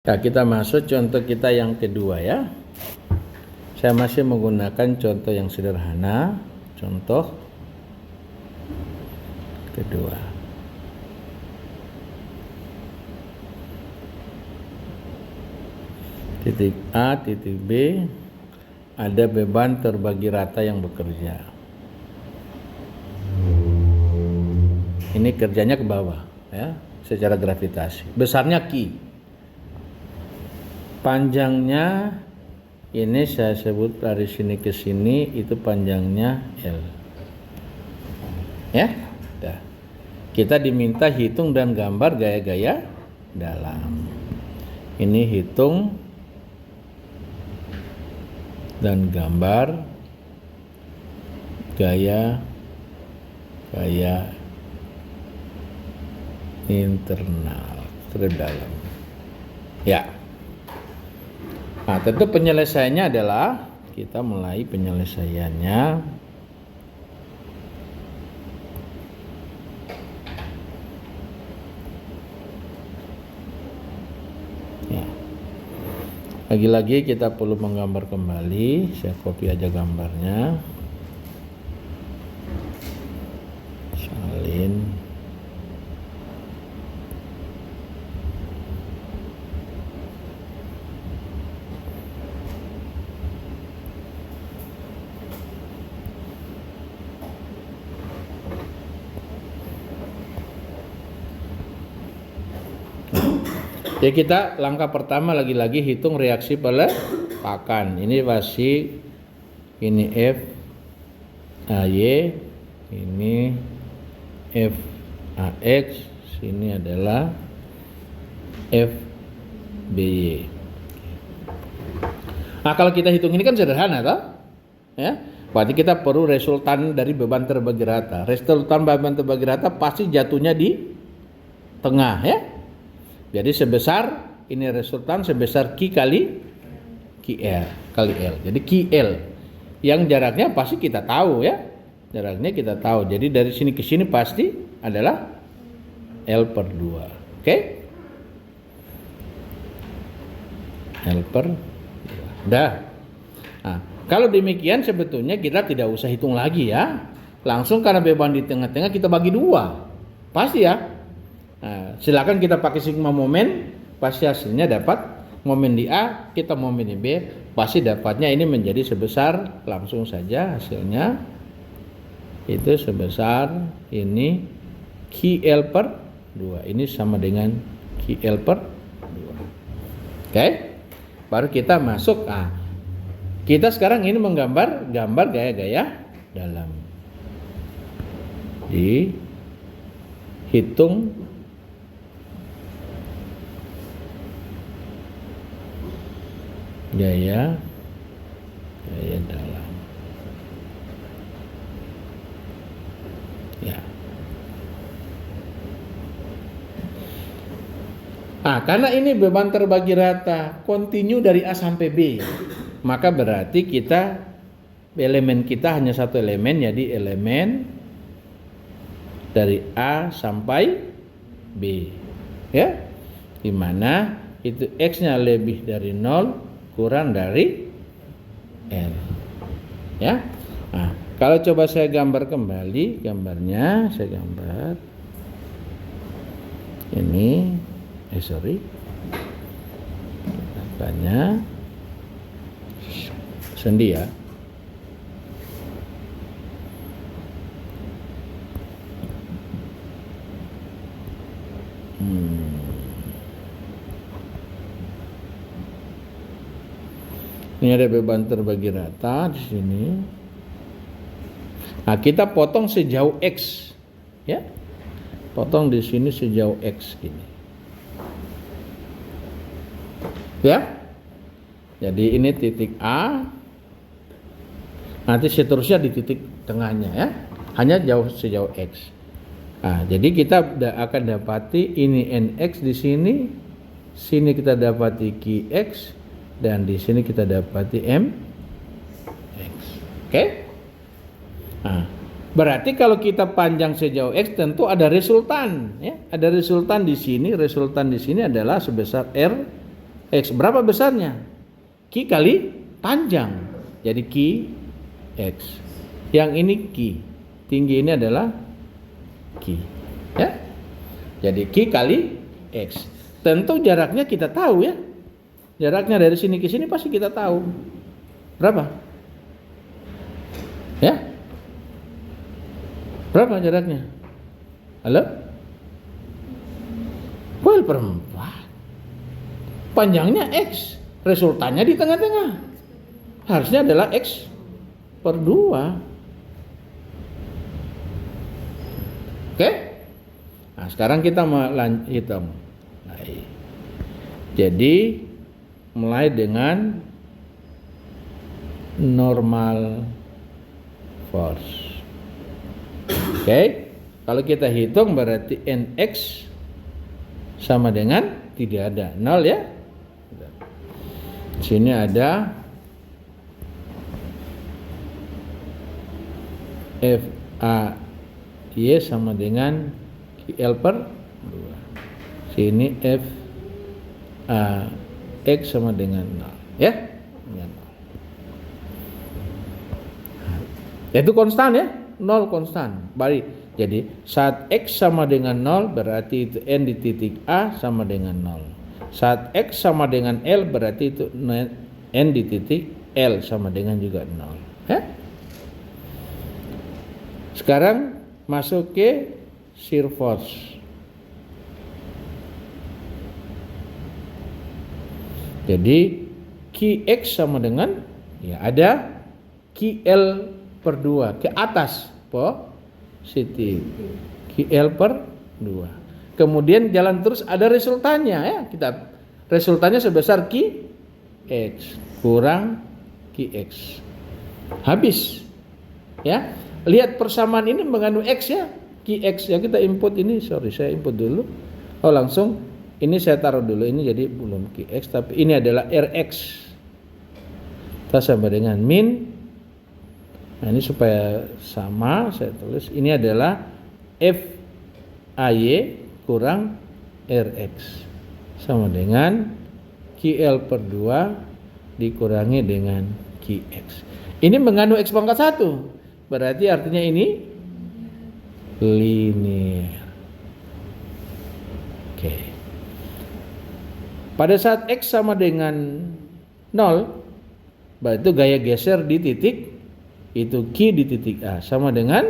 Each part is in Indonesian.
Nah, kita masuk contoh kita yang kedua ya. Saya masih menggunakan contoh yang sederhana. Contoh kedua. Titik A, titik B, ada beban terbagi rata yang bekerja. Ini kerjanya ke bawah ya, secara gravitasi. Besarnya Q. Panjangnya ini saya sebut dari sini ke sini itu panjangnya L. Ya, dah. Kita diminta hitung dan gambar gaya-gaya dalam. Ini hitung dan gambar gaya internal terdalam. Ya. Nah, tentu penyelesaiannya adalah kita mulai penyelesaiannya ya. Lagi-lagi kita perlu menggambar kembali. Saya copy aja gambarnya. Salin. Ya, kita langkah pertama lagi-lagi hitung reaksi pelepakan. Ini pasti ini F AY, ini F AX, sini adalah F BY. Nah, kalau kita hitung ini kan sederhana toh? Ya. Berarti kita perlu resultan dari beban terbagi rata. Resultan beban terbagi rata pasti jatuhnya di tengah ya. Jadi sebesar ini resultan sebesar Q kali QL kali L. Jadi QL yang jaraknya pasti kita tahu ya. Jaraknya kita tahu. Jadi dari sini ke sini pasti adalah L/2. Oke? L/2. Dah. Nah, kalau demikian sebetulnya kita tidak usah hitung lagi ya. Langsung karena beban di tengah-tengah kita bagi dua. Pasti ya. Nah, silakan kita pakai sigma momen, pasti hasilnya dapat momen di A, kita momen di B, pasti dapatnya ini menjadi sebesar, langsung saja hasilnya itu sebesar ini QL/2. Ini sama dengan QL/2. Oke? Baru kita masuk. Nah, kita sekarang ini menggambar gaya-gaya dalam. Dihitung gaya dalam. Ya. Karena ini beban terbagi rata kontinu dari A sampai B, maka berarti elemen kita hanya satu elemen, jadi elemen dari A sampai B. Ya. Di mana itu X-nya lebih dari 0 kurang dari L. Ya. Nah, kalau coba saya gambar kembali gambarnya, saya gambar ini datanya sendi ya. Ini ada beban terbagi rata di sini. Nah, kita potong sejauh X, ya. Potong di sini sejauh X gini. Ya. Jadi ini titik A. Nanti seterusnya di titik tengahnya ya. Hanya sejauh X. Nah, jadi kita akan dapati ini NX di sini. Sini kita dapati QX. Dan di sini kita dapati MX. Oke? Nah, berarti kalau kita panjang sejauh X tentu ada resultan ya. Ada resultan di sini adalah sebesar R X. Berapa besarnya? Q kali panjang. Jadi Q X. Yang ini Q. Tinggi ini adalah Q. Ya. Jadi Q kali X. Tentu jaraknya kita tahu ya. Jaraknya dari sini ke sini pasti kita tahu. Berapa? Ya? Berapa jaraknya? Halo? Kuil perempat. Panjangnya X. Resultannya di tengah-tengah. Harusnya adalah X per 2. Oke? Nah, sekarang kita mau hitung. Jadi mulai dengan normal force. Oke? Kalau kita hitung berarti NX sama dengan tidak ada, 0 ya. Sini ada FAY sama dengan QL per 2. Sini FAX sama dengan 0 ya. Itu konstan ya, 0 konstan. Baik. Jadi saat X sama dengan 0 berarti itu N di titik A sama dengan 0. Saat X sama dengan L berarti itu N di titik L sama dengan juga 0. Ya? Sekarang masuk ke shear force. Jadi QX sama dengan ya ada QL per 2 ke atas positif. QL per 2. Kemudian jalan terus ada resultannya ya. Kita resultannya sebesar QX kurang QX. Habis. Ya. Lihat persamaan ini mengandung X ya. QX ya kita input ini, saya input dulu. Oh langsung ini saya taruh dulu, ini jadi belum QX tapi ini adalah RX. Kita sama dengan min. Nah ini supaya sama saya tulis ini adalah FAY kurang RX sama dengan QL per 2 dikurangi dengan QX. Ini mengandung X pangkat 1. Berarti artinya ini linear. Oke. Pada saat X sama dengan 0 berarti gaya geser di titik itu Q di titik A sama dengan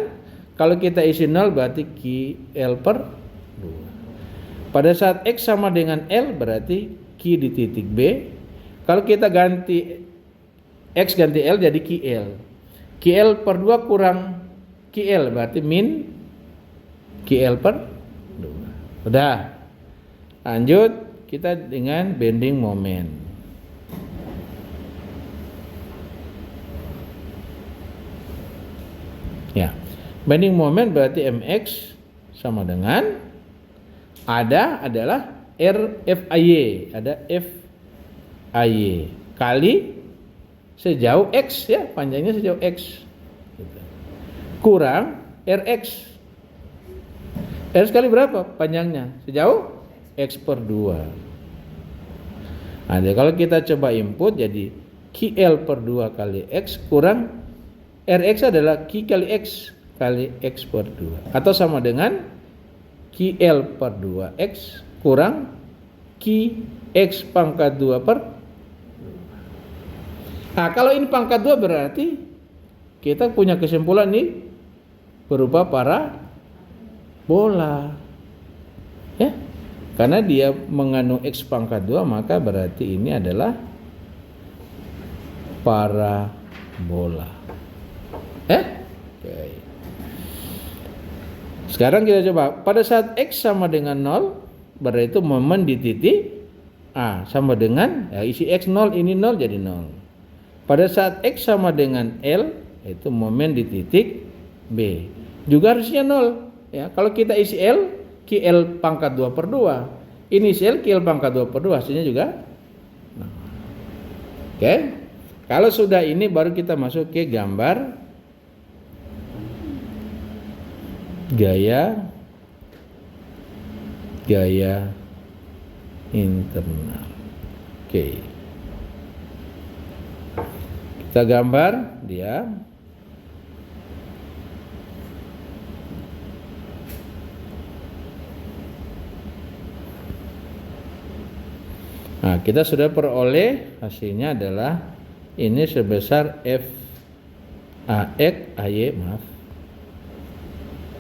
kalau kita isi 0 berarti QL per 2. Pada saat X sama dengan L berarti Q di titik B. Kalau kita ganti X ganti L jadi QL. QL per 2 kurang QL berarti min QL per 2. Udah. Lanjut kita dengan bending moment. Ya. Bending moment berarti MX sama dengan adalah RFAY, ada FAY kali sejauh X ya, panjangnya sejauh X. Kurang RX. RX kali berapa panjangnya? Sejauh X per 2. Nah, kalau kita coba input jadi QL per 2 kali X kurang RX adalah Q kali X per 2 atau sama dengan QL per 2X kurang QX pangkat 2 per 2. Nah kalau ini pangkat 2 berarti kita punya kesimpulan ini berupa parabola ya, karena dia mengandung X pangkat 2 maka berarti ini adalah parabola. Okay. Sekarang kita coba pada saat X sama dengan 0 berarti itu momen di titik A sama dengan ya, isi X 0 ini 0 jadi 0. Pada saat X sama dengan L itu momen di titik B juga harusnya 0 ya. Kalau kita isi L QL pangkat 2 per 2 ini isi L QL pangkat 2 per 2 hasilnya juga 0. Oke. Kalau sudah ini baru kita masuk ke gambar gaya internal. Oke. Kita gambar dia. Nah, kita sudah peroleh hasilnya adalah ini sebesar FAX AY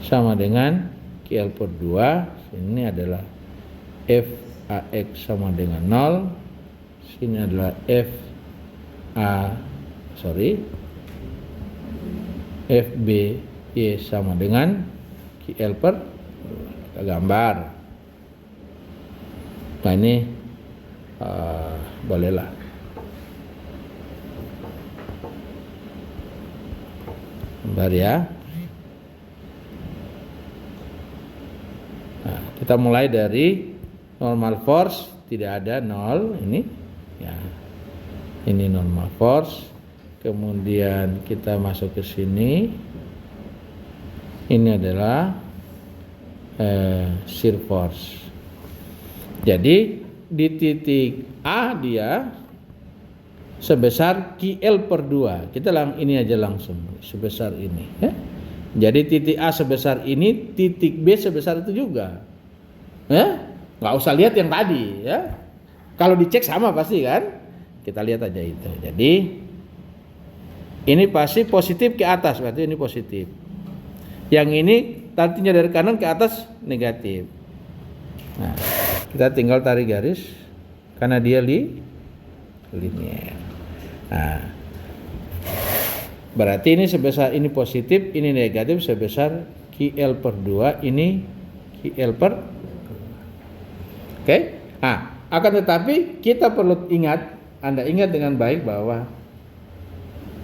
sama dengan QL per 2. Ini adalah FAX sama dengan 0. Sini adalah FBY sama dengan QL per 2. Kita gambar. Nah, ini bolehlah. Gambar ya. Nah, kita mulai dari normal force, tidak ada 0 ini ya. Ini normal force. Kemudian kita masuk ke sini. Ini adalah shear force. Jadi di titik A dia sebesar QL per 2. Kita ini aja langsung sebesar ini ya. Jadi titik A sebesar ini, titik B sebesar itu juga. Ya? Nggak usah lihat yang tadi ya. Kalau dicek sama pasti kan. Kita lihat aja itu. Jadi ini pasti positif ke atas, berarti ini positif. Yang ini tadinya dari kanan ke atas negatif. Nah, kita tinggal tarik garis karena dia linear. Nah, berarti ini sebesar ini positif, ini negatif sebesar QL per 2, ini QL per 2. Oke? Nah, akan tetapi kita perlu ingat, Anda ingat dengan baik bahwa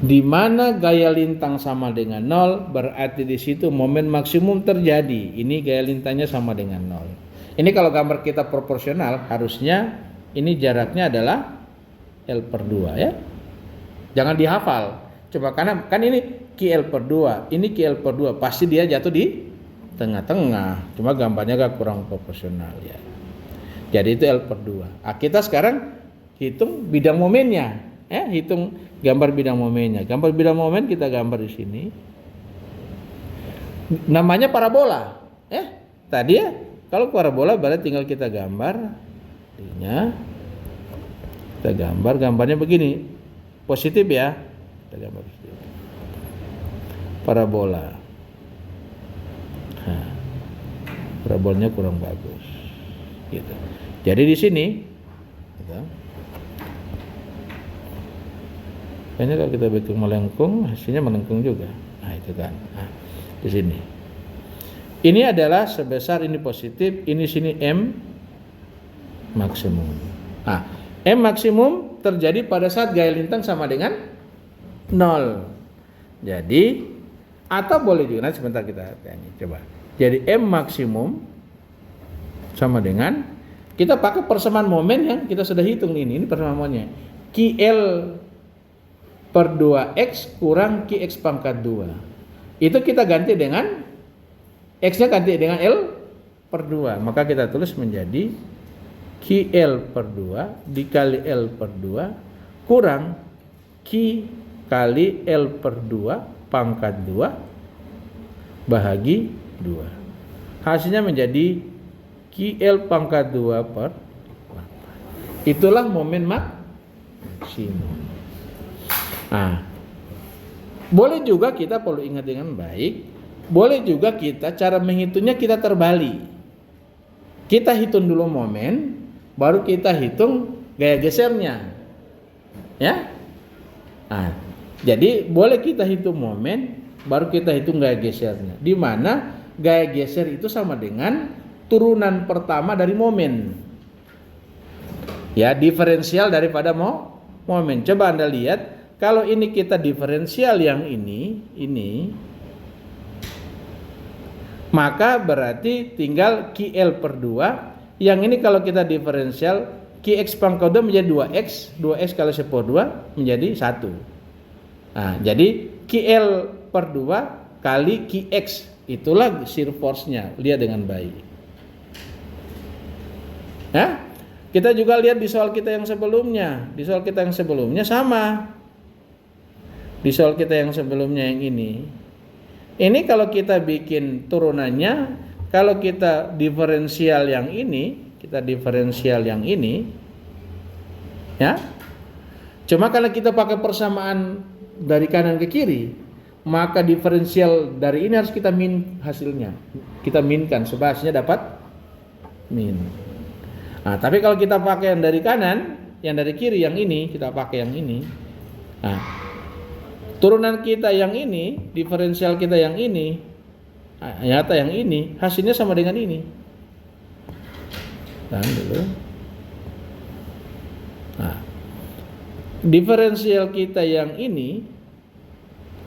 di mana gaya lintang sama dengan 0, berarti di situ momen maksimum terjadi. Ini gaya lintangnya sama dengan 0. Ini kalau gambar kita proporsional, harusnya ini jaraknya adalah L per 2 ya. Jangan dihafal. Coba karena kan ini QL per 2, ini QL per 2, pasti dia jatuh di tengah-tengah. Cuma gambarnya agak kurang proporsional ya. Jadi itu L per 2. Nah, kita sekarang hitung bidang momennya. Ya, hitung gambar bidang momennya. Gambar bidang momen kita gambar di sini. Namanya parabola. Tadi ya, kalau parabola berarti tinggal kita gambar. Kita gambar, gambarnya begini. Positif ya. Kita gambar positif. Parabola. Nah, parabolanya kurang bagus. Gitu. Jadi di sini gitu. Kayaknya kalau kita bikin melengkung, hasilnya melengkung juga. Nah, itu kan. Nah, di sini. Ini adalah sebesar ini positif, ini sini M maksimum. Nah, M maksimum terjadi pada saat gaya lintang sama dengan 0. Jadi, atau boleh juga, nanti sebentar kita ini coba. Jadi M maksimum sama dengan, kita pakai persamaan momen yang kita sudah hitung ini persamaan momennya. QL per 2X kurang QX pangkat 2. Itu kita ganti dengan X-nya ganti dengan L per 2. Maka kita tulis menjadi QL per 2 dikali L per 2 kurang Q kali L per 2 pangkat 2 bahagi 2. Hasilnya menjadi QL pangkat 2 per 8. Itulah momen maksimum. Nah, boleh juga kita perlu ingat dengan baik, boleh juga kita cara menghitungnya kita terbalik. Kita hitung dulu momen, baru kita hitung gaya gesernya. Ya. Nah, jadi boleh kita hitung momen, baru kita hitung gaya gesernya. Di mana gaya geser itu sama dengan turunan pertama dari momen. Ya, diferensial daripada momen. Coba Anda lihat. Kalau ini kita diferensial yang ini, maka berarti tinggal QL per 2. Yang ini kalau kita diferensial, QX pangkat 2 menjadi 2X. 2X kali 10 per 2 menjadi 1. Nah, jadi QL per 2 kali QX. Itulah shear force-nya. Lihat dengan baik. Nah, Kita juga lihat di soal kita yang sebelumnya. Di soal kita yang sebelumnya sama. Di soal kita yang sebelumnya yang ini. Ini kalau kita bikin turunannya, kalau kita diferensial yang ini, ya. Cuma kalau kita pakai persamaan dari kanan ke kiri, maka diferensial dari ini harus kita min hasilnya. Kita minkan supaya hasilnya dapat min. Nah, tapi kalau kita pakai yang dari kanan, yang dari kiri yang ini, kita pakai yang ini. Nah, turunan kita yang ini, diferensial kita yang ini, nyata yang ini, hasilnya sama dengan ini. Tahan dulu. Nah, diferensial kita yang ini,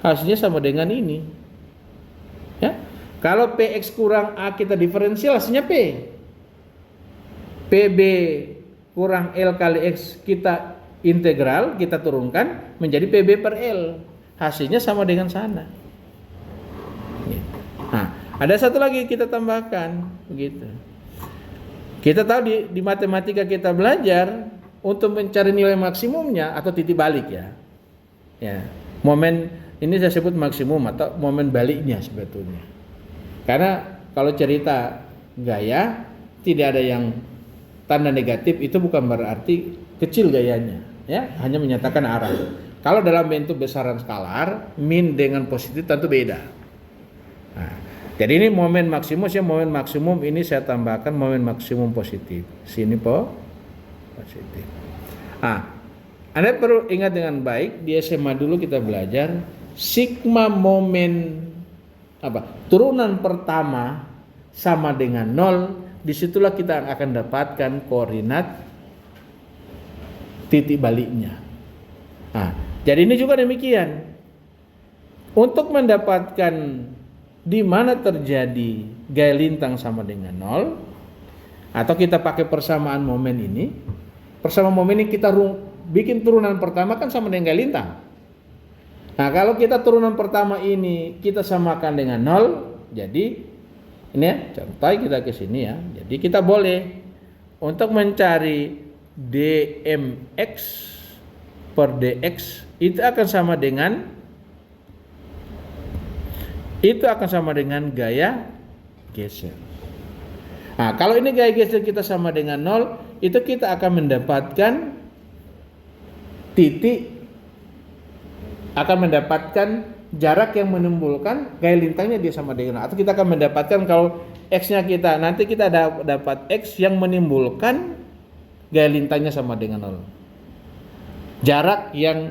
hasilnya sama dengan ini. Ya, kalau PX kurang A kita diferensial, hasilnya P. PB kurang L kali X kita integral, kita turunkan menjadi PB per L. Hasilnya sama dengan sana. Nah, ada satu lagi kita tambahkan begitu. Kita tahu di matematika kita belajar untuk mencari nilai maksimumnya atau titik balik ya. Ya, momen ini saya sebut maksimum atau momen baliknya sebetulnya. Karena kalau cerita gaya tidak ada yang tanda negatif, itu bukan berarti kecil gayanya, ya, hanya menyatakan arah. Kalau dalam bentuk besaran skalar, min dengan positif tentu beda. Nah, jadi ini momen maksimum, momen maksimum ini saya tambahkan momen maksimum positif. Sini positif. Nah, Anda perlu ingat dengan baik, di SMA dulu kita belajar sigma momen turunan pertama sama dengan 0. Disitulah kita akan dapatkan koordinat titik baliknya. Nah, jadi ini juga demikian. Untuk mendapatkan di mana terjadi gaya lintang sama dengan 0, atau kita pakai persamaan momen ini. Persamaan momen ini kita bikin turunan pertama kan sama dengan gaya lintang. Nah, kalau kita turunan pertama ini kita samakan dengan 0, jadi ini ya, contoh kita ke sini ya. Jadi kita boleh untuk mencari dmx per dx itu akan sama dengan gaya geser. Nah, kalau ini gaya geser kita sama dengan 0, itu kita akan mendapatkan jarak yang menimbulkan gaya lintangnya dia sama dengan, atau kita akan mendapatkan kalau X-nya kita nanti kita dapat X yang menimbulkan gaya lintangnya sama dengan 0. Jarak yang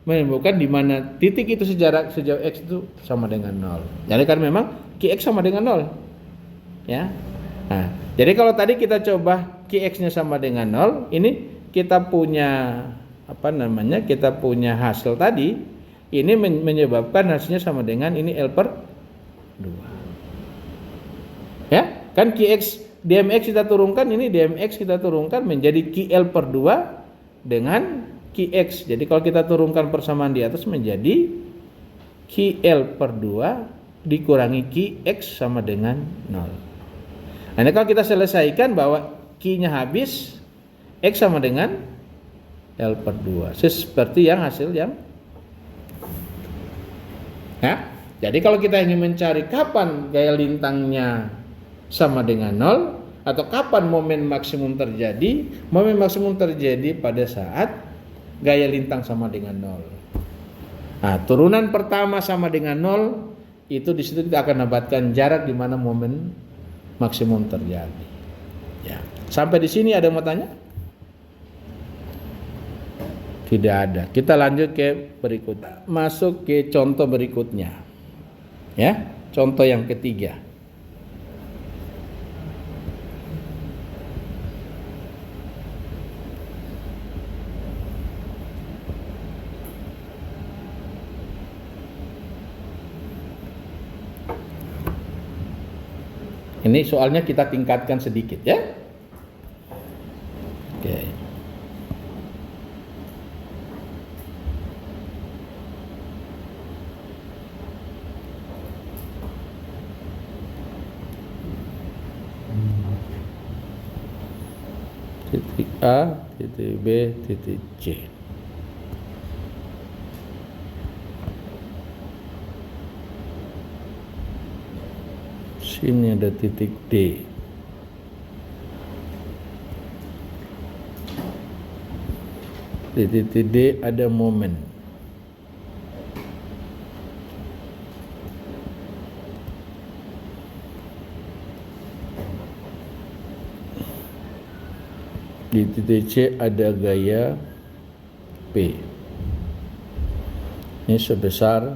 menimbulkan di mana titik itu sejauh X itu sama dengan 0. Jadi kan memang Qx sama dengan 0. Ya. Nah, jadi kalau tadi kita coba Qx-nya sama dengan 0, ini kita punya kita punya hasil tadi. Ini menyebabkan hasilnya sama dengan ini L per 2. Ya, kan Qx dmx kita turunkan, ini dmx kita turunkan menjadi QL per 2 dengan Qx. Jadi kalau kita turunkan persamaan di atas menjadi QL per 2 dikurangi Qx sama dengan 0. Nah, ini kalau kita selesaikan bahwa Q-nya habis, X sama dengan L per 2. Seperti yang hasil yang ya, jadi kalau kita ingin mencari kapan gaya lintangnya sama dengan 0 atau kapan momen maksimum terjadi pada saat gaya lintang sama dengan 0. Nah, turunan pertama sama dengan 0, itu di situ kita akan dapatkan jarak di mana momen maksimum terjadi. Ya, sampai di sini ada yang mau tanya? Tidak ada. Kita lanjut ke berikutnya. Masuk ke contoh berikutnya. Ya, contoh yang ketiga. Ini soalnya kita tingkatkan sedikit ya. Oke. Titik A titik B titik C. Sini ada titik D. Di titik D ada momen. Di titik C ada gaya P. Ini sebesar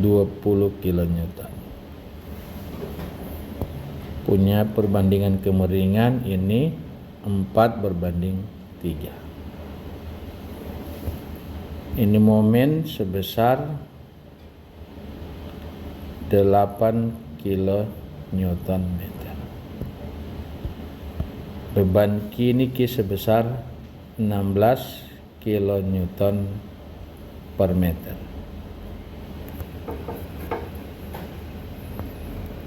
20 kN. Punya perbandingan kemiringan ini 4:3. Ini momen sebesar 8 kN. Beban kini sebesar 16 kN per meter.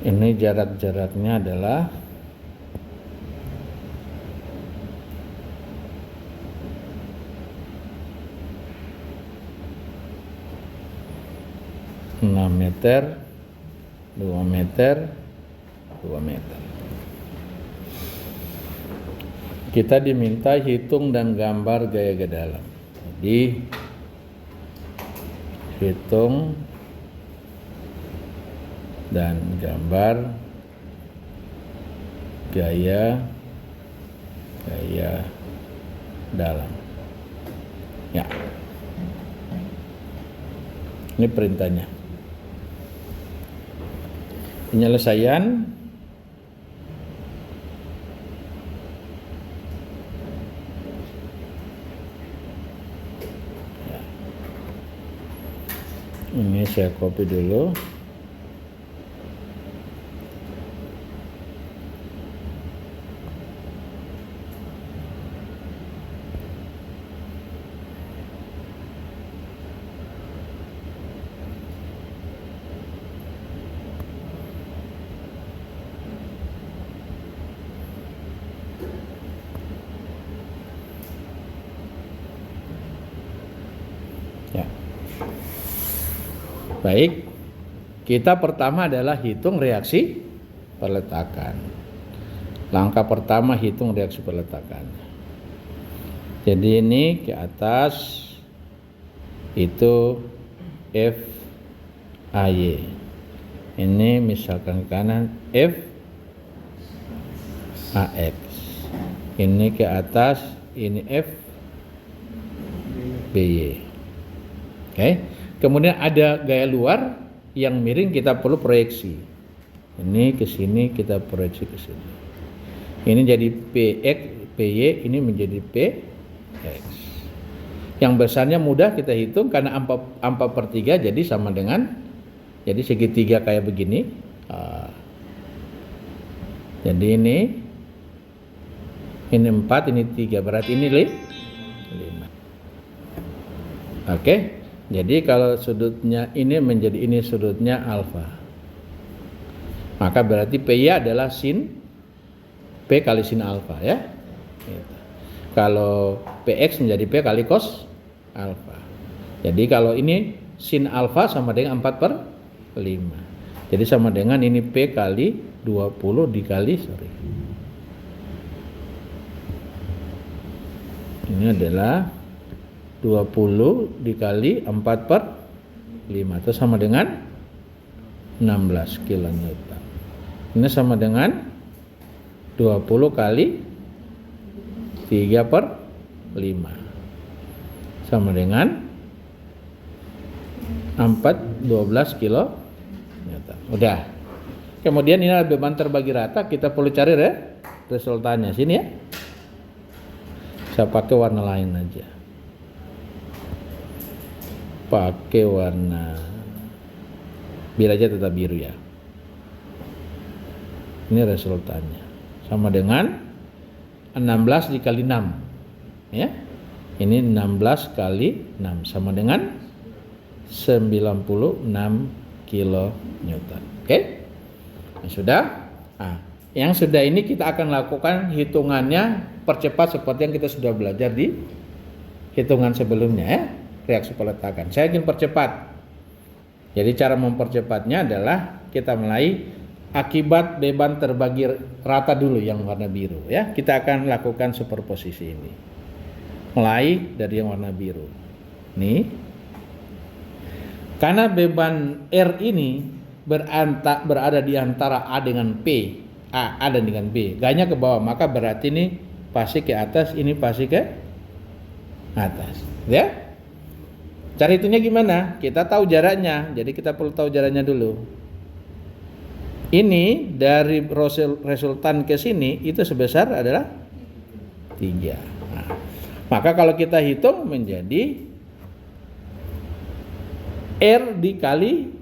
Ini jarak-jaraknya adalah 6 meter, 2 meter, 2 meter. Kita diminta hitung dan gambar gaya ke dalam. Jadi hitung dan gambar gaya dalam. Ya. Ini perintahnya. Penyelesaian ya. Ini saya copy dulu. Ya. Baik, kita pertama adalah hitung reaksi peletakan. Langkah pertama hitung reaksi peletakan. Jadi ini ke atas itu F AY. Ini misalkan kanan F AX. Ini ke atas ini F BY. Oke. Kemudian ada gaya luar yang miring, kita perlu proyeksi. Ini ke sini, kita proyeksi ke sini. Ini jadi PX, PY, ini menjadi PX. Yang besarnya mudah kita hitung karena 4/3 jadi sama dengan, jadi segitiga kayak begini. Jadi ini 4, ini 3, berarti ini 5. Oke. Jadi kalau sudutnya ini menjadi ini sudutnya alfa, maka berarti PY adalah sin P kali sin alfa ya. Kalau PX menjadi P kali cos alfa. Jadi kalau ini sin alfa sama dengan 4/5. Jadi sama dengan ini P kali 20 dikali ini adalah 20 dikali 4/5 itu sama dengan 16 kN. Ini sama dengan 20 kali 3/5 sama dengan 12 kN. Udah. Kemudian ini adalah beban terbagi rata, kita perlu cari resultannya. Sini ya. Saya pakai warna lain aja. Pakai warna biru aja, tetap biru ya. Ini resultannya sama dengan 16 dikali 6 ya. Ini 16 kali 6 sama dengan 96 kN. Oke. Nah, sudah. Yang sudah ini kita akan lakukan hitungannya percepat seperti yang kita sudah belajar di hitungan sebelumnya ya, reaksi peletakan. Saya ingin percepat. Jadi cara mempercepatnya adalah kita mulai akibat beban terbagi rata dulu yang warna biru ya. Kita akan lakukan superposisi ini. Mulai dari yang warna biru. Nih. Karena beban R ini berada di antara A dengan P. A dan dengan B. Ganya ke bawah, maka berarti ini pasti ke atas, ini pasti ke atas. Ya? Cara hitungnya gimana? Kita tahu jaraknya, jadi kita perlu tahu jaraknya dulu. Ini dari resultan ke sini itu sebesar adalah 3. Nah, maka kalau kita hitung menjadi R dikali.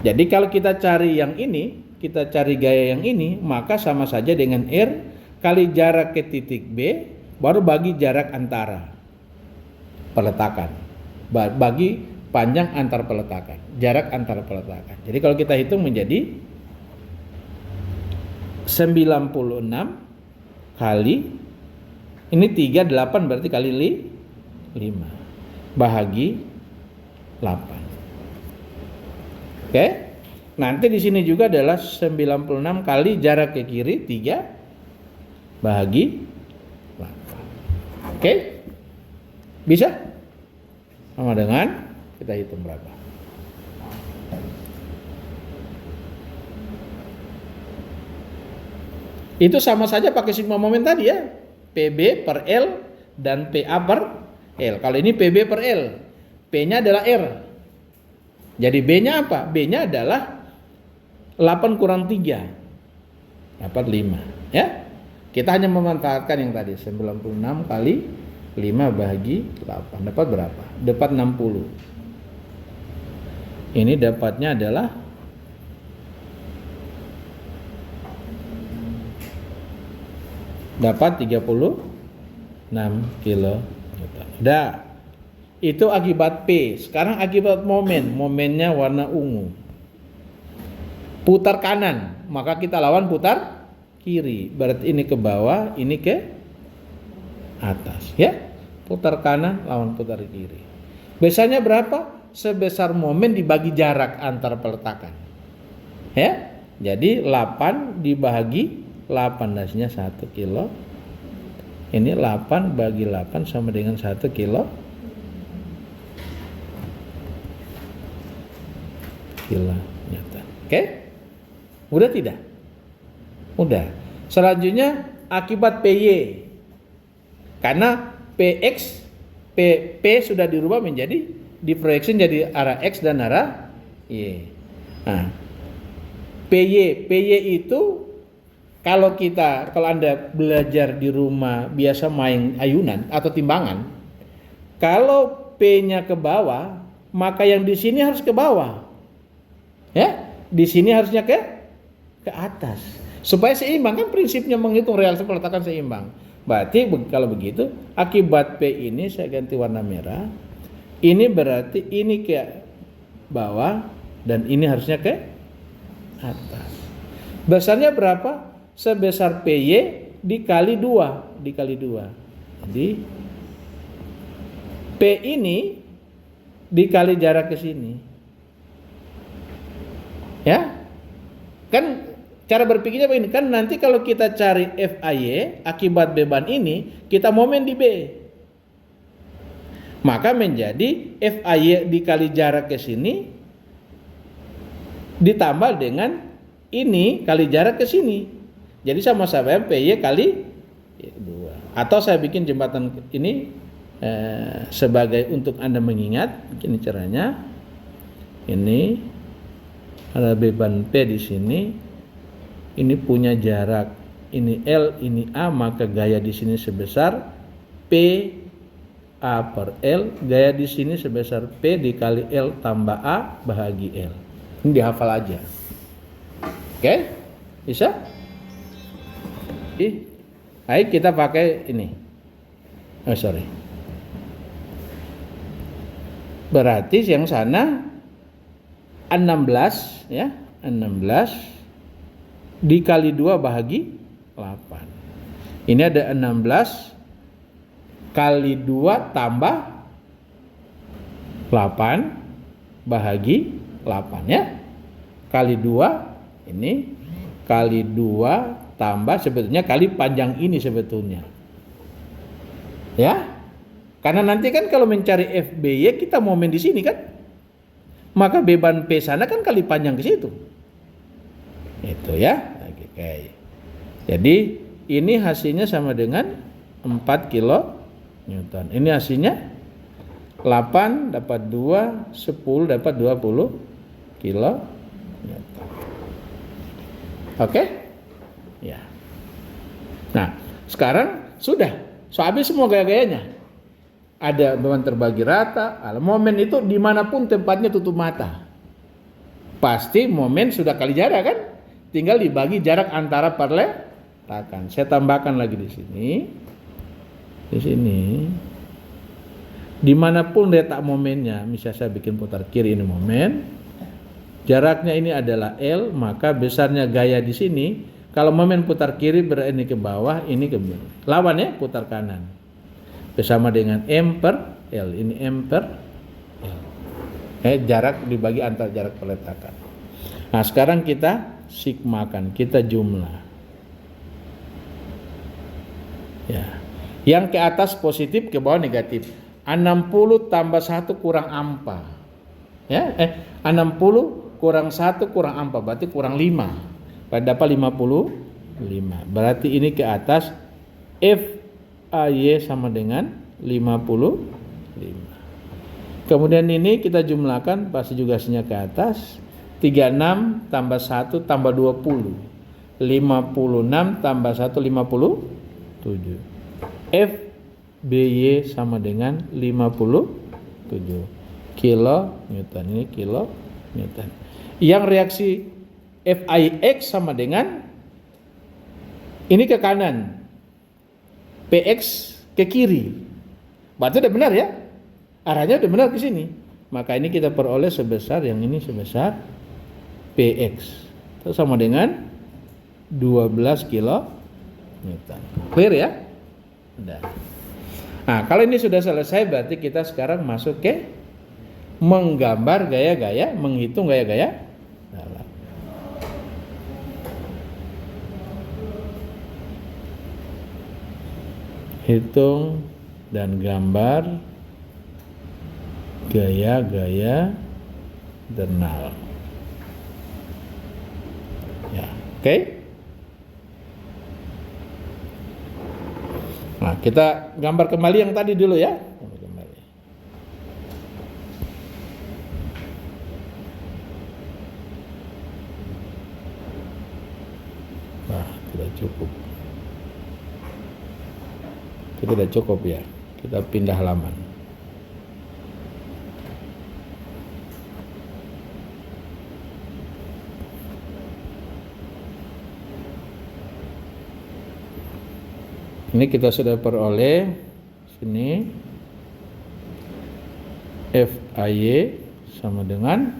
Jadi kalau kita cari yang ini, kita cari gaya yang ini, maka sama saja dengan R kali jarak ke titik B baru bagi jarak antara peletakan, bagi panjang antar peletakan, jarak antar peletakan. Jadi kalau kita hitung menjadi 96 kali ini 38 berarti kali 5 bahagi 8. Oke? Nanti di sini juga adalah 96 kali jarak ke kiri 3 bahagi 8. Oke? Bisa? Sama dengan kita hitung berapa? Itu sama saja pakai sigma momen tadi ya. PB per L dan PA per L. Kalau ini PB per L, P-nya adalah R. Jadi B-nya apa? B-nya adalah 8 kurang 3 dapat 5 ya. Kita hanya memanfaatkan yang tadi 96 kali 5 bahagi 8 dapat berapa? Dapat 60. Ini dapatnya adalah dapat 36 kilo. Udah. Itu akibat P. Sekarang akibat momen. Momennya warna ungu. Putar kanan, maka kita lawan putar kiri. Berarti ini ke bawah, ini ke atas, ya. Putar kanan lawan putar kiri. Biasanya berapa? Sebesar momen dibagi jarak antar peletakan. Ya. Jadi 8 dibagi 8 hasilnya 1 kilo. Ini 8 bagi 8 sama dengan 1 kilo. Kilonewton. Oke? Udah tidak? Udah. Selanjutnya akibat PY. Karena PX P sudah dirubah menjadi diproyeksi jadi arah X dan arah Y. Nah, PY itu kalau Anda belajar di rumah biasa main ayunan atau timbangan, kalau P-nya ke bawah, maka yang di sini harus ke bawah. Ya, di sini harusnya ke atas. Supaya seimbang, kan prinsipnya menghitung realisasi peletakan seimbang. Berarti kalau begitu, akibat P ini saya ganti warna merah. Ini berarti ini ke bawah dan ini harusnya ke atas. Besarnya berapa? Sebesar PY dikali 2. Jadi P ini dikali jarak ke sini. Ya. Kan cara berpikirnya begini, kan nanti kalau kita cari FAY akibat beban ini, kita momen di B. Maka menjadi FAY dikali jarak ke sini ditambah dengan ini kali jarak ke sini. Jadi sama-sama PY kali 2. Atau saya bikin jembatan ini sebagai untuk Anda mengingat, begini caranya. Ini ada beban P di sini. Ini punya jarak, ini L, ini A, maka gaya di sini sebesar P A per L, gaya di sini sebesar P dikali L tambah A bahagi L. Ini dihafal aja. Oke? Bisa? Baik, kita pakai ini. Berarti yang sana 16 ya, 16 dikali 2 bahagi 8. Ini ada 16 kali 2 tambah 8 bahagi 8 ya. Kali 2 ini kali 2 tambah sebetulnya kali panjang ini sebetulnya. Ya. Karena nanti kan kalau mencari FBY kita momen di sini kan. Maka beban P sana kan kali panjang ke situ. Itu ya. Oke. Jadi ini hasilnya sama dengan 4 kilo Newton. Ini hasilnya 8 dapat 2, 10 dapat 20 kilo Newton. Oke? Ya. Nah, sekarang sudah. So habis semua gaya-gayanya. Ada beban terbagi rata, momen itu dimanapun tempatnya tutup mata. Pasti momen sudah kali jarak kan? Tinggal dibagi jarak antara perletakan. Saya tambahkan lagi di sini. Di sini. Dimanapun letak momennya, misalnya saya bikin putar kiri ini momen. Jaraknya ini adalah L, maka besarnya gaya di sini. Kalau momen putar kiri berarti ini ke bawah, ini ke bawah. Lawan ya, putar kanan. Bersama dengan M per L. Ini M per L. Jarak dibagi antar jarak peletakan. Nah sekarang kita sigmakan, kita jumlah. Ya. Yang ke atas positif, ke bawah negatif. 60 tambah 1 kurang ampa. Ya, 60 kurang 1 kurang ampa, berarti kurang 5. Dapat 55. Berarti ini ke atas F AY sama dengan 55. Kemudian ini kita jumlahkan, pasti juga hasilnya ke atas. 36 tambah 1 tambah 20. 56 tambah 1 57. F BY sama dengan 57 kilo Newton. Ini kilo Newton. Yang reaksi FIX sama dengan ini ke kanan, PX ke kiri. Berarti udah benar ya? Arahnya udah benar ke sini. Maka ini kita peroleh sebesar, yang ini sebesar PX. Itu sama dengan 12 kilo Newton. Clear ya? Udah. Nah, kalau ini sudah selesai berarti kita sekarang masuk ke menggambar gaya-gaya, menghitung gaya-gaya dalam. Hitung dan gambar gaya-gaya internal. Ya, oke? Nah, kita gambar kembali yang tadi dulu ya. Nah, tidak cukup. Itu tidak cukup ya. Kita pindah halaman. Ini kita sudah peroleh sini FAY sama dengan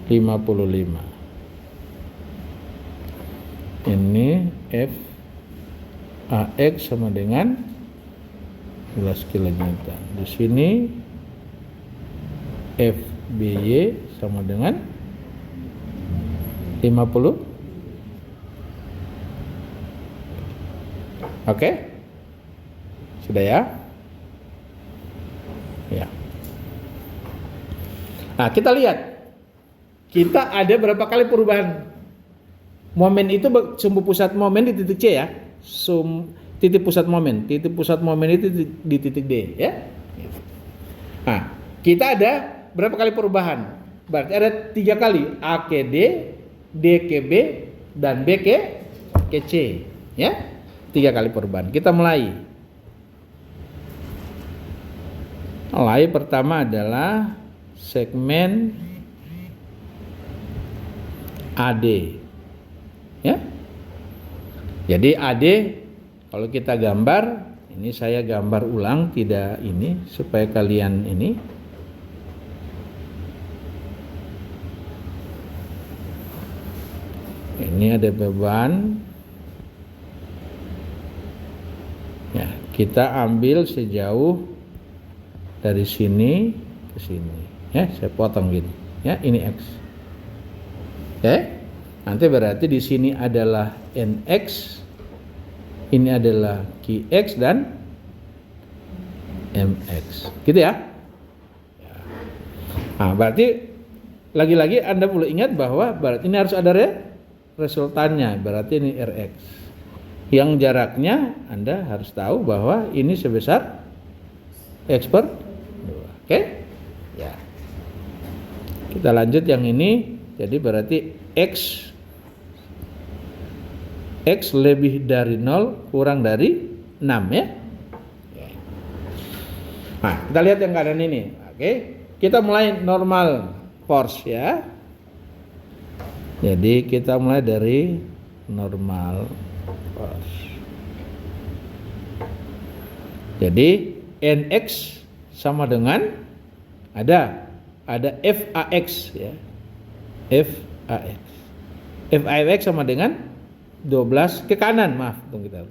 55. Ini FAX sama dengan 11 kN. Di sini FBY sama dengan 50. Oke? Sudah ya? Ya. Nah, kita lihat. Kita ada berapa kali perubahan momen itu, sumbu pusat momen di titik C ya. Titik pusat momen. Titik pusat momen itu di titik D ya. Nah, kita ada berapa kali perubahan? Berarti ada 3 kali. A ke D, D ke B, dan B ke C ya. 3 kali perubahan. Kita mulai. Pertama adalah segmen AD. Ya. Jadi AD kalau kita gambar, ini saya gambar ulang, tidak ini supaya kalian ini. Ini ada beban. Ya, kita ambil sejauh dari sini ke sini. Ya, saya potong gini. Ya, ini X. Oke. Nanti berarti di sini adalah NX. Ini adalah QX dan MX. Gitu ya. Nah, berarti lagi-lagi Anda perlu ingat bahwa berarti ini harus ada resultannya. Berarti ini RX. Yang jaraknya Anda harus tahu bahwa ini sebesar X per 2. Oke? Ya. Kita lanjut yang ini. Jadi berarti X lebih dari 0 kurang dari 6 ya. Nah, kita lihat yang keadaan ini. Oke. Kita mulai normal force ya. Jadi kita mulai dari normal force. Jadi NX sama dengan ada FAX ya. FAX sama dengan 12 ke kanan, maaf, kita.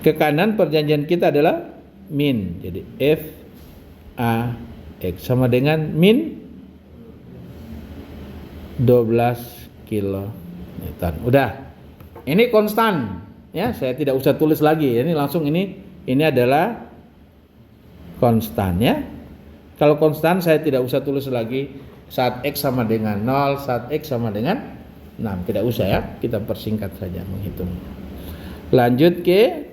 Ke kanan perjanjian kita adalah min. Jadi FAX sama dengan min 12 kilonewton. Udah. Ini konstan ya, saya tidak usah tulis lagi. Ini langsung ini adalah konstan ya. Kalau konstan saya tidak usah tulis lagi saat X sama dengan 0, saat X sama dengan 6. Tidak usah ya, kita persingkat saja menghitung. Lanjut ke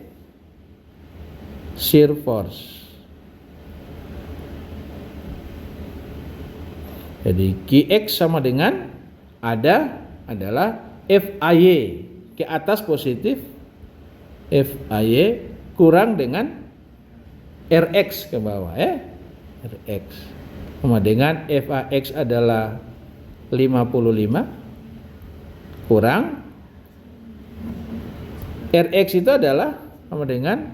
shear force. Jadi QX sama dengan adalah FAY ke atas positif, FAY kurang dengan RX ke bawah ya. RX sama dengan FAX adalah 55 kurang RX itu adalah sama dengan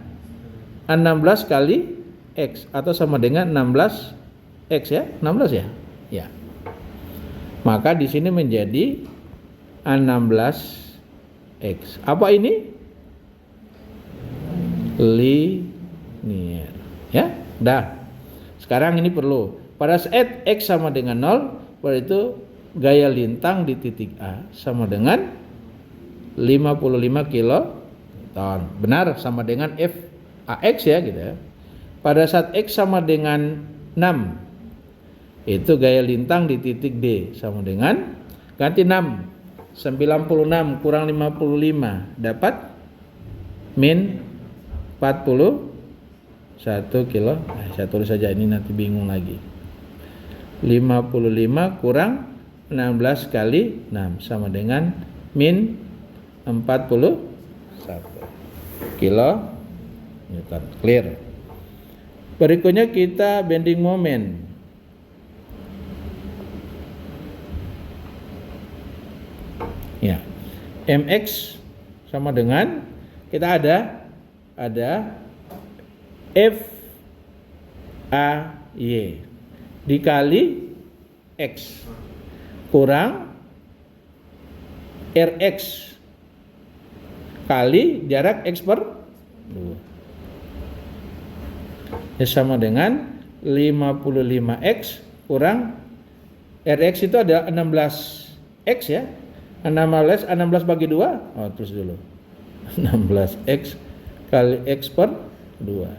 16 kali X atau sama dengan 16 X ya, 16 ya. Ya. Maka di sini menjadi 16X. Apa ini? Linear. Ya, dah. Sekarang ini perlu. Pada saat X sama dengan 0, berarti gaya lintang di titik A sama dengan 55 kiloton. Benar, sama dengan FAX ya gitu ya. Pada saat X sama dengan 6, itu gaya lintang di titik D sama dengan ganti 6, 96 kurang 55 dapat min 41 kilo. Saya tulis saja ini nanti bingung lagi. 55 kurang 16 kali 6 sama dengan min 41 kilo Newton. Clear. Berikutnya kita bending moment. Ya. MX sama dengan kita ada FAY dikali X kurang RX kali jarak X per 2 sama dengan 55X kurang RX itu ada 16X ya. 16 bagi 2. Oh, terus dulu. 16X kali X per 2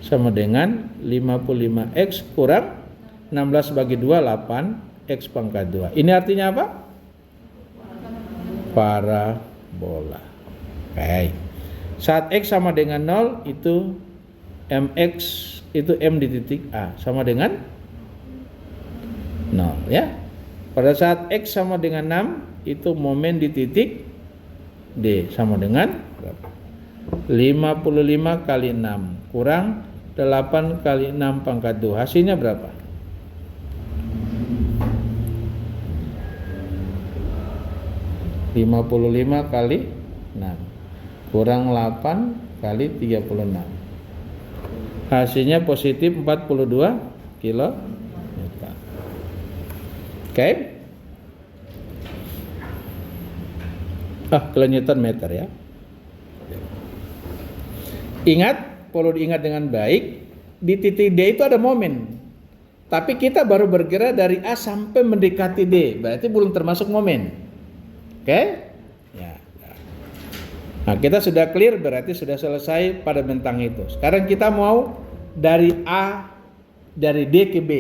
sama dengan 55X kurang 16 bagi 2 8 X pangkat 2. Ini artinya apa? Parabola. Oke. Saat X sama dengan 0 itu MX itu M di titik A sama dengan 0 ya. Pada saat X sama dengan 6 itu momen di titik D sama dengan berapa? 55 kali 6 kurang 8 kali 6 pangkat 2. Hasilnya berapa? 55 kali 6 kurang 8 kali 36. Hasilnya positif 42 kilo. Oke. kilonewton meter ya. Ingat, perlu diingat dengan baik, di titik D itu ada momen. Tapi kita baru bergerak dari A sampai mendekati D, berarti belum termasuk momen. Oke? Ya. Nah, kita sudah clear, berarti sudah selesai pada bentang itu. Sekarang kita mau dari A, dari D ke B,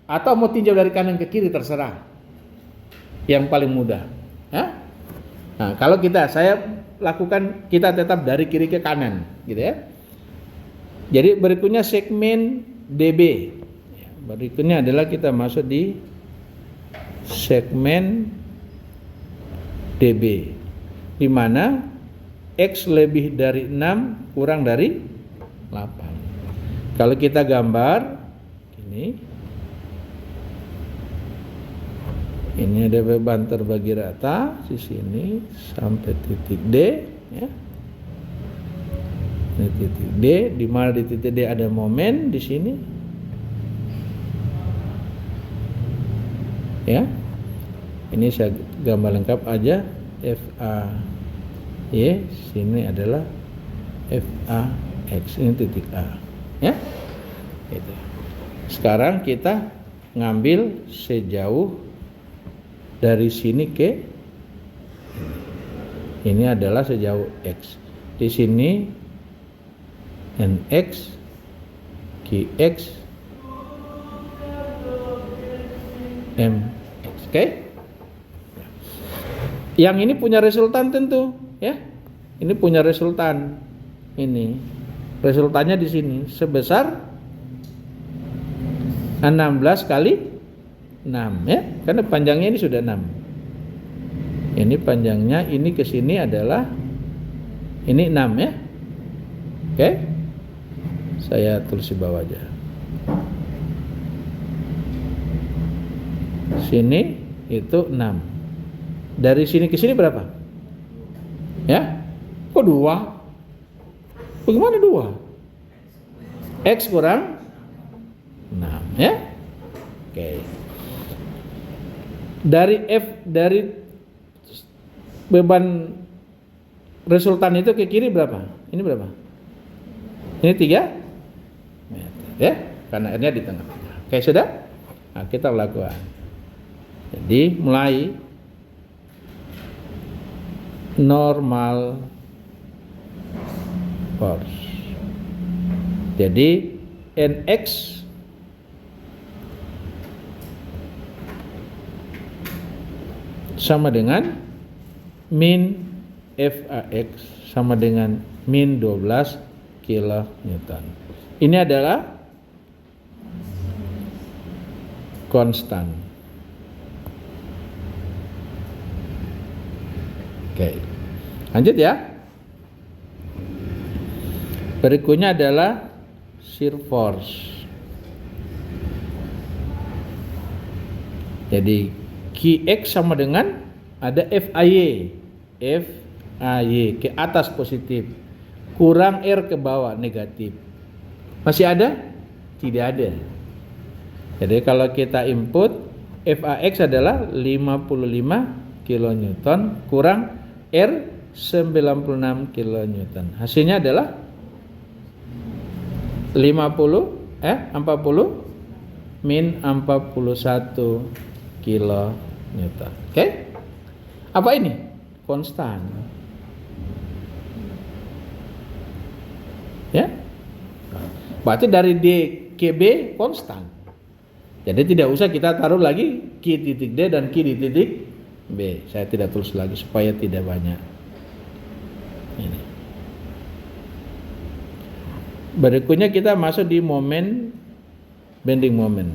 atau mau tinjau dari kanan ke kiri, terserah. Yang paling mudah. Ya? Nah, kalau saya lakukan, kita tetap dari kiri ke kanan, gitu ya. Jadi berikutnya segmen DB. Berikutnya adalah kita masuk di segmen DB, di mana X lebih dari 6 kurang dari 8. Kalau kita gambar ini ada beban terbagi rata di sini sampai titik D ya. Ini titik D, di mana di titik D ada momen di sini. Ya. Ini saya gambar lengkap aja, FA Y, sini adalah FA X, ini titik A. Ya. Gitu. Sekarang kita ngambil sejauh dari sini ke ini adalah sejauh X. Di sini NX, QX, MX. Oke? Yang ini punya resultan tentu, ya. Ini punya resultan. Ini resultannya di sini sebesar 16 kali 6 ya. Karena panjangnya ini sudah 6. Ini panjangnya ini ke sini adalah ini 6 ya. Oke? Saya tulis di bawah aja. Sini itu 6. Dari sini ke sini berapa? Ya? Kok 2? Bagaimana 2? X kurang 6 ya? Oke. Dari beban resultan itu ke kiri berapa? Ini berapa? Ini 3 meter ya, karena R-nya di tengah-tengah. Oke, sudah? Nah, kita lakukan. Jadi mulai normal force. Jadi NX sama dengan min FAX sama dengan min 12 kilonewton. Ini adalah konstan. Oke. Lanjut ya. Berikutnya adalah shear force. Jadi QX sama dengan ada FAY. FAY ke atas positif, kurang R ke bawah negatif. Masih ada? Tidak ada. Jadi kalau kita input FAX adalah 55 kilonewton kurang R 96 kilonewton. Hasilnya adalah 40 min 41 kilonewton. Oke? Apa ini? Konstan. Ya? Berarti dari D ke B konstan. Jadi tidak usah kita taruh lagi Q titik D dan Q di titik B. Saya tidak tulis lagi supaya tidak banyak. Ini. Berikutnya kita masuk di momen bending moment.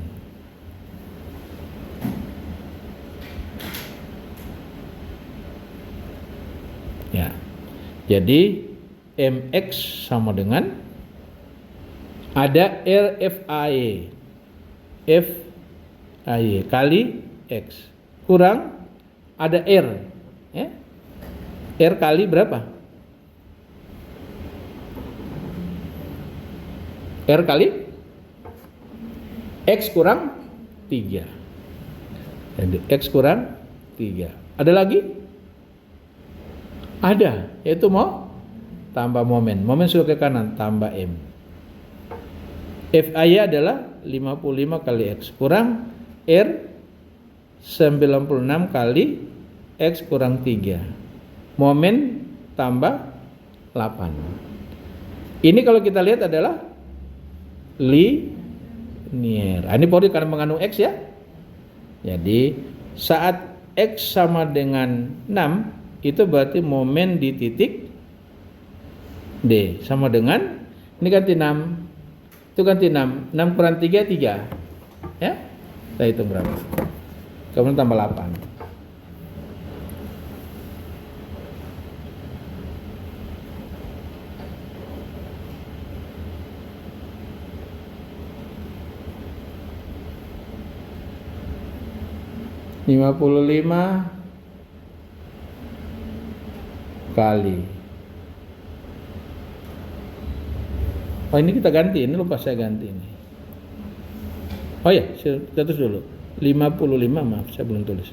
Ya. Jadi MX sama dengan ada RFAY FAY kali X kurang ada R ya. R kali berapa? R kali X kurang 3. Jadi X kurang 3. Ada lagi? Ada, yaitu mau tambah momen. Momen sudah ke kanan, tambah M. Fi adalah 55 kali X kurang R 96 kali X kurang 3. Momen tambah 8. Ini kalau kita lihat adalah linear. Ini Pauli karena mengandung X ya. Jadi saat X sama dengan 6, itu berarti momen di titik D sama dengan, ini ganti 6, itu ganti 6, 6 kurang 3, 3 ya, kita hitung berapa, kemudian tambah 8. Lima puluh lima kali. Oh ini kita ganti, ini lupa saya ganti ini. Oh ya, kita tulis dulu. 55, maaf saya belum tulis.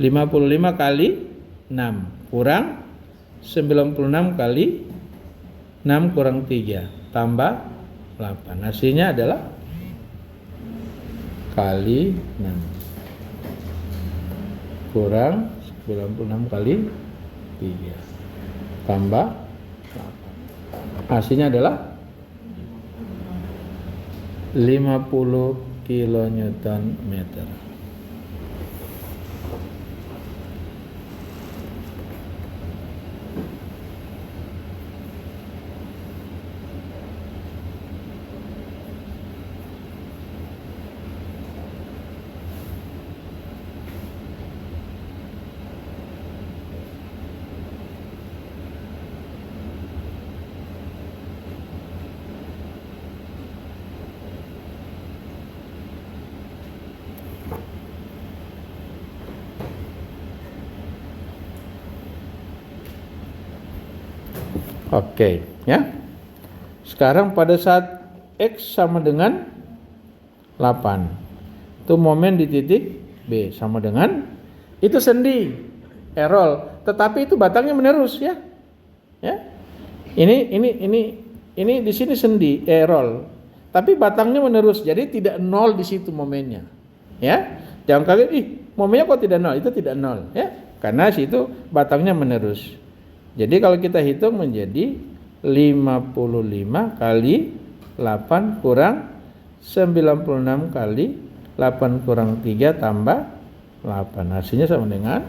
55 kali 6 kurang 96 kali 6 kurang 3 tambah 8. Hasilnya adalah kali 6 kurang 96 kali 3 tambah 8. Hasilnya adalah 50 kilonewton meter. Oke, ya. Sekarang pada saat X sama dengan 8, itu momen di titik B sama dengan, itu sendi, errol, tetapi itu batangnya menerus ya. Ya. Ini di sini sendi, errol, tapi batangnya menerus, jadi tidak nol di situ momennya. Ya. Jangan kaget, momennya kok tidak nol? Itu tidak nol, ya. Karena situ batangnya menerus. Jadi kalau kita hitung menjadi 55 kali 8 kurang 96 kali 8 kurang 3 tambah 8. Hasilnya sama dengan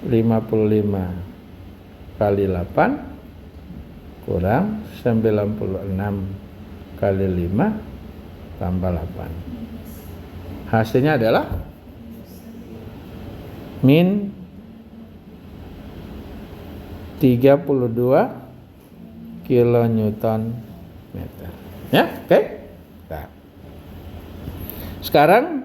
55 kali 8 kurang 96 kali 5 tambah 8. Hasilnya adalah min 32 kilonewton meter. Ya, oke. Nah. Sekarang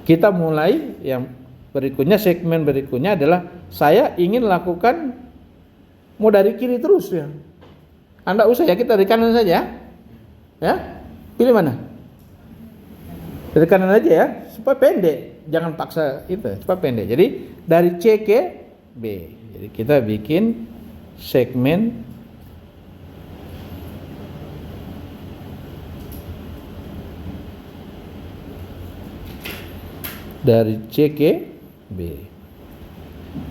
kita mulai yang berikutnya, segmen berikutnya adalah saya ingin lakukan mau dari kiri terus ya. Anda usah ya, kita dari kanan saja. Ya. Pilih mana? Dari kanan aja ya, supaya pendek. Jangan paksa itu, supaya pendek. Jadi dari C ke B. Jadi kita bikin segmen dari C ke B.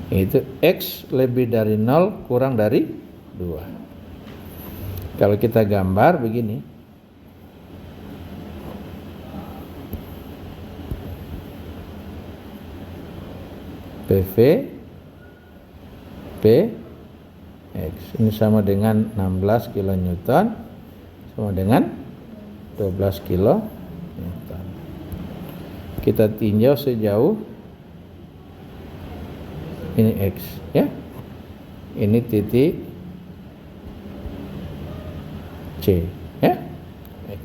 Itu X lebih dari 0 kurang dari 2. Kalau kita gambar begini. PV P X ini sama dengan 16 kilonewton sama dengan 12 kilonewton. Kita tinjau sejauh ini X ya. Ini titik C ya. X.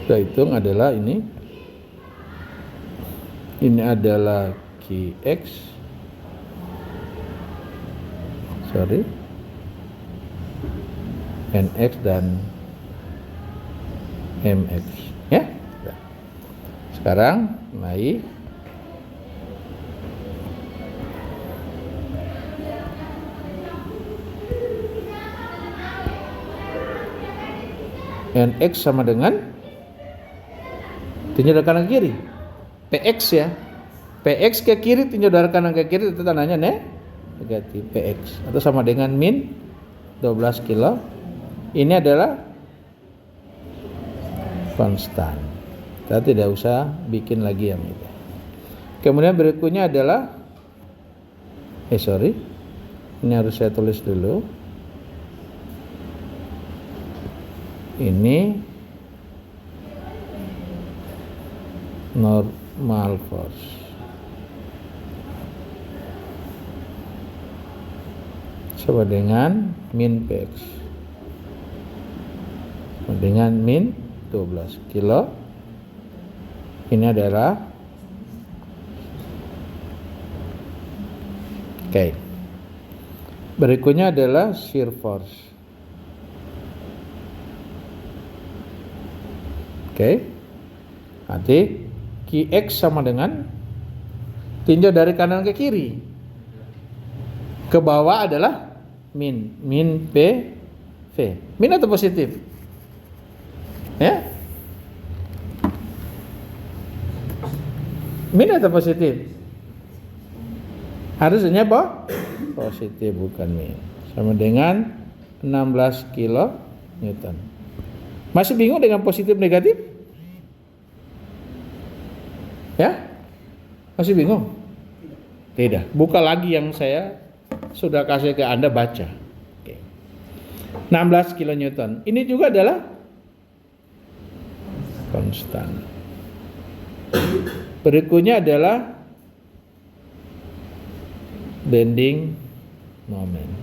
Kita hitung adalah ini adalah QX. NX dan MX ya. Sekarang naik NX sama dengan tinjau dari kanan ke kiri. PX ya. PX ke kiri, tinjau dari kanan ke kiri, itu tandanya negatif PX. Atau sama dengan min 12 kilo. Ini adalah konstan. Kita tidak usah bikin lagi yang itu. Kemudian berikutnya adalah ini harus saya tulis dulu. Ini normal force. Sama dengan min PX. Sama dengan min 12 kilo. Ini adalah oke. Berikutnya adalah shear force. Oke. Nanti Qx sama dengan tinjau dari kanan ke kiri. Ke bawah adalah min PV. Min atau positif? Ya? Min atau positif? Harusnya positif, bukan min. Sama dengan 16 kilo Newton. Masih bingung dengan positif negatif? Ya? Masih bingung? Tidak. Buka lagi yang saya sudah kasih ke Anda, baca. Oke. 16 kilo Newton. Ini juga adalah konstan. Berikutnya adalah bending moment.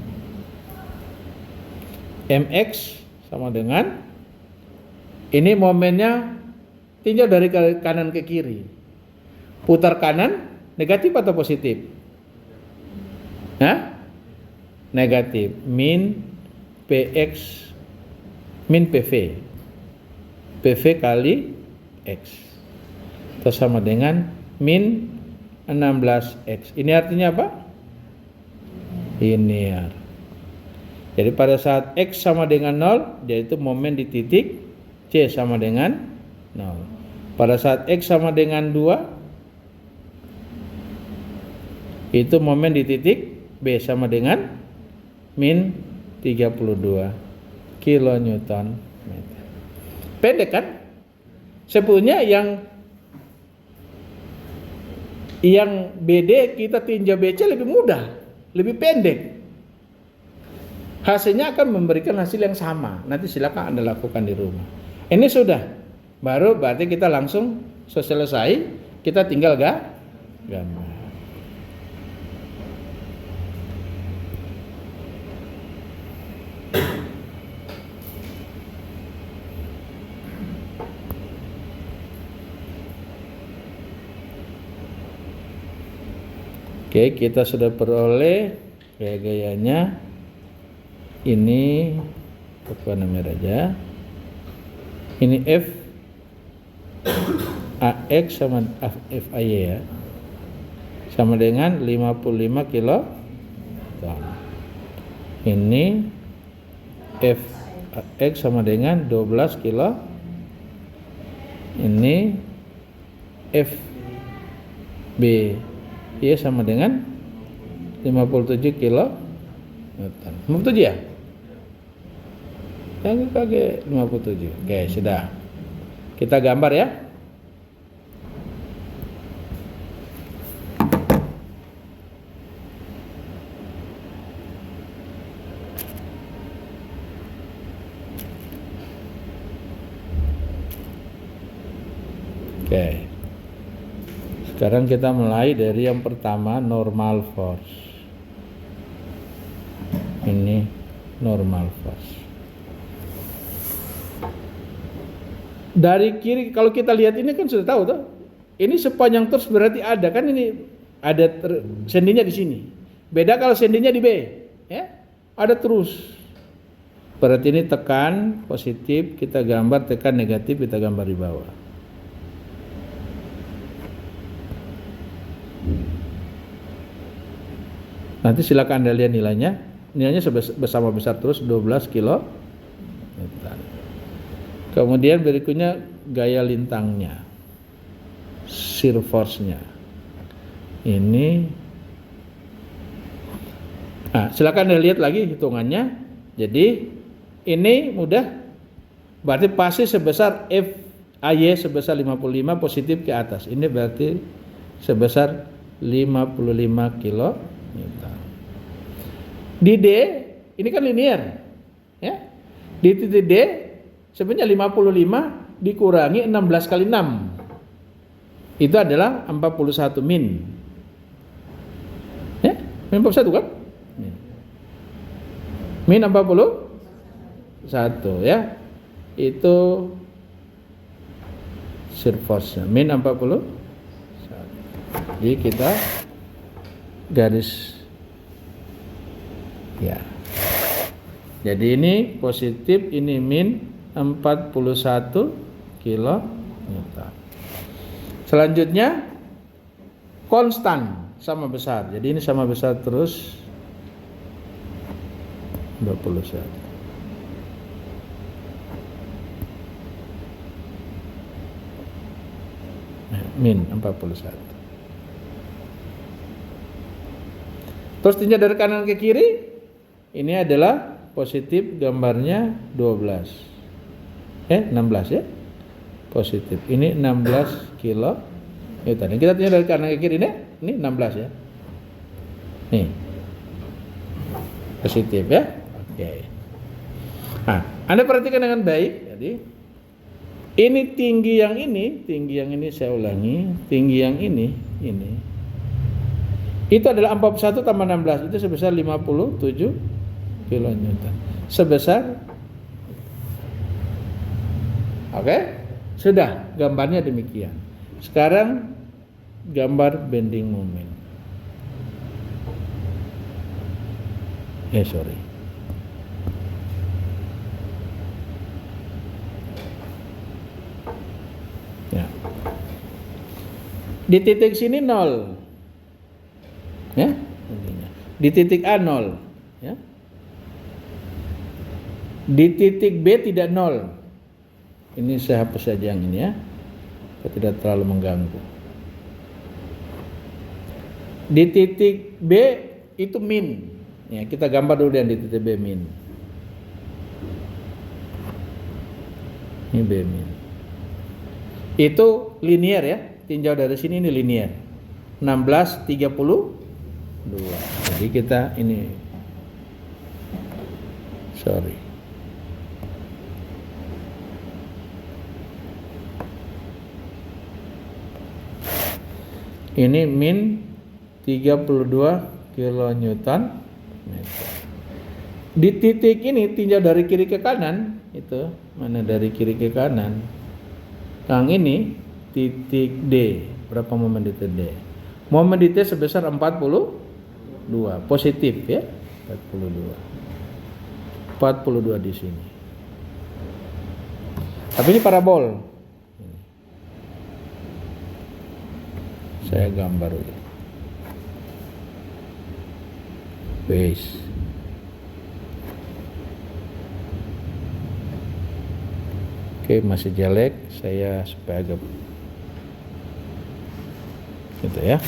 Mx sama dengan ini momennya tinjau dari kanan ke kiri. Putar kanan negatif atau positif? Hah? Negatif. Min PX min PV. PV kali X. Itu sama dengan min 16X. Ini artinya apa? Linear. Jadi pada saat X sama dengan 0, yaitu momen di titik C sama dengan 0. Pada saat X sama dengan 2, itu momen di titik B sama dengan min 32 kilonewton meter. Pendek kan? Sebetulnya yang BD kita tinjau BC lebih mudah, lebih pendek. Hasilnya akan memberikan hasil yang sama. Nanti silakan Anda lakukan di rumah. Ini sudah. Baru berarti kita langsung selesai. Kita tinggal gambar. Oke, kita sudah peroleh gaya-gayanya. Ini warna merah aja. Ini F AX sama FAY ya. Sama dengan 55 kilo ton. Ini F AX sama dengan 12 kilo. Ini FB Y sama dengan 57 kilo Newton. 57 ya? Yang kaget 57. Oke, sudah. Kita gambar ya. Oke. Sekarang kita mulai dari yang pertama, normal force. Ini normal force. Dari kiri, kalau kita lihat ini kan sudah tahu tuh. Ini sepanjang terus berarti ada kan, ini ada sendinya di sini. Beda kalau sendinya di B, ya. Ada terus. Berarti ini tekan positif, kita gambar, tekan negatif, kita gambar di bawah. Nanti silakan Anda lihat nilainya. Nilainya bersama besar terus 12 kilo. Kemudian berikutnya gaya lintangnya, shear force-nya. Ini, nah, silakan dilihat lagi hitungannya. Jadi ini mudah, berarti pasti sebesar FAY sebesar 55 positif ke atas. Ini berarti sebesar 55 kilo Newton. Di D ini kan linear, ya. Di titik D sebenarnya 55 dikurangi 16 kali 6. Itu adalah 41 min. Ya, min 41 kan? Min 41 ya. Itu shear force-nya min 41. Jadi kita garis ya. Jadi ini positif, ini min 41 kilo Newton. Selanjutnya konstan sama besar. Jadi ini sama besar terus 21. Min 41. Terus tinjau dari kanan ke kiri. Ini adalah positif, gambarnya 12. 16 ya. Positif. Ini 16 kilo Newton. Kita tinjau dari kanan ke kiri ini 16 ya. Nih. Positif ya. Oke. Nah, Anda perhatikan dengan baik. Jadi ini tinggi yang ini saya ulangi, tinggi yang ini. Itu adalah 41 tambah 16, itu sebesar 57 kilonewton. Sebesar, oke? Sudah, gambarnya demikian. Sekarang gambar bending moment. Sorry. Ya. Di titik sini 0. Ya, di titik A 0 ya. Di titik B tidak 0. Ini saya hapus saja yang ini ya, supaya tidak terlalu mengganggu. Di titik B itu min ya, kita gambar dulu yang di titik B min. Ini B min. Itu linear ya, tinjau dari sini ini linear 16,32. Jadi kita ini ini min 32 kilonewton meter. Di titik ini tinjau dari kiri ke kanan, itu mana dari kiri ke kanan. Yang ini titik D, berapa momen di titik D? Momen di T sebesar 42 positif ya, 42 di sini. Tapi ini parabol. Saya gambar dulu. Base. Oke, masih jelek, saya supaya agak gitu ya.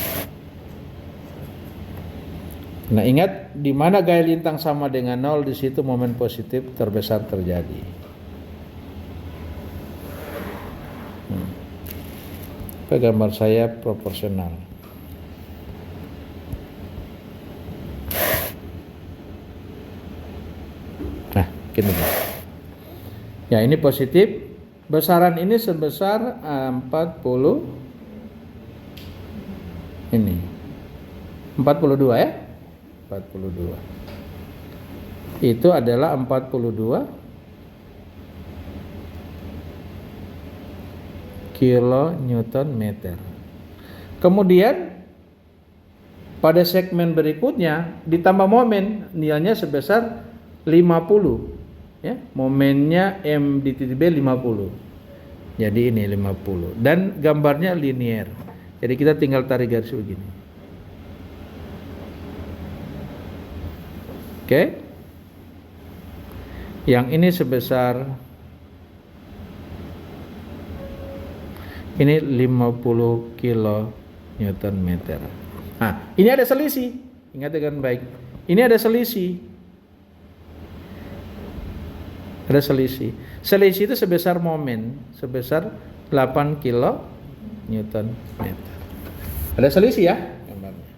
Nah, ingat di mana gaya lintang sama dengan 0, di situ momen positif terbesar terjadi. Gambar saya proporsional. Nah, gini. Ya, ini positif. Besaran ini sebesar 40. Ini 42 ya. 42. Itu adalah 42 kilonewton meter. Kemudian pada segmen berikutnya ditambah momen, nilainya sebesar 50 ya. Momennya M di titik B 50. Jadi ini 50 dan gambarnya linear. Jadi kita tinggal tarik garis begini. Oke. Yang ini sebesar Ini 50 kilo Newton meter. Nah, ini ada selisih. Ingat dengan baik. Ini ada selisih. Ada selisih. Selisih itu sebesar momen, sebesar 8 kilo Newton meter. Ada selisih ya gambarnya.